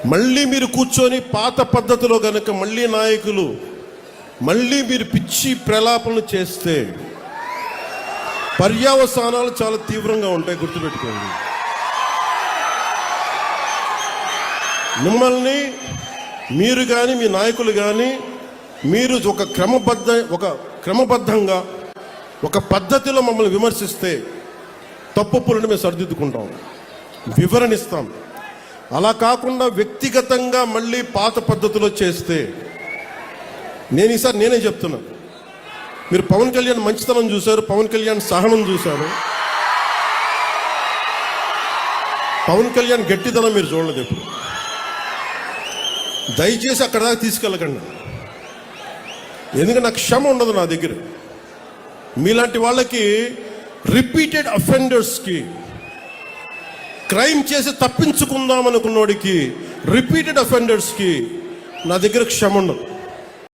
మళ్ళీ మీరు కూర్చొని పాత పద్ధతిలో గనక మళ్ళీ నాయకులు మళ్ళీ మీరు పిచ్చి ప్రలాపనలు చేస్తే పర్యవసానాలు చాలా తీవ్రంగా ఉంటాయి, గుర్తుపెట్టుకోండి. మిమ్మల్ని మీరు కానీ మీ నాయకులు కానీ మీరు ఒక క్రమబద్ధంగా ఒక పద్ధతిలో మమ్మల్ని విమర్శిస్తే తప్పులను మేము సరిదిద్దుకుంటాం, వివరణిస్తాం. అలా కాకుండా వ్యక్తిగతంగా మళ్ళీ పాత పద్ధతిలో చేస్తే ఈసారి నేనే చెప్తున్నా. మీరు పవన్ కళ్యాణ్ మంచితనం చూశారు, పవన్ కళ్యాణ్ సహనం చూశారు, పవన్ కళ్యాణ్ గట్టితనం మీరు చూడలేదు ఎప్పుడు. దయచేసి అక్కడ దాకా తీసుకెళ్ళకండి, ఎందుకంటే నాకు క్షమ ఉండదు నా దగ్గర. మీలాంటి వాళ్ళకి రిపీటెడ్ అఫెండర్స్కి, క్రైమ్ చేసి తప్పించుకుందాం అనుకున్నోడికి, రిపీటెడ్ అఫెండర్స్కి నా దగ్గర క్షమ ఉండదు.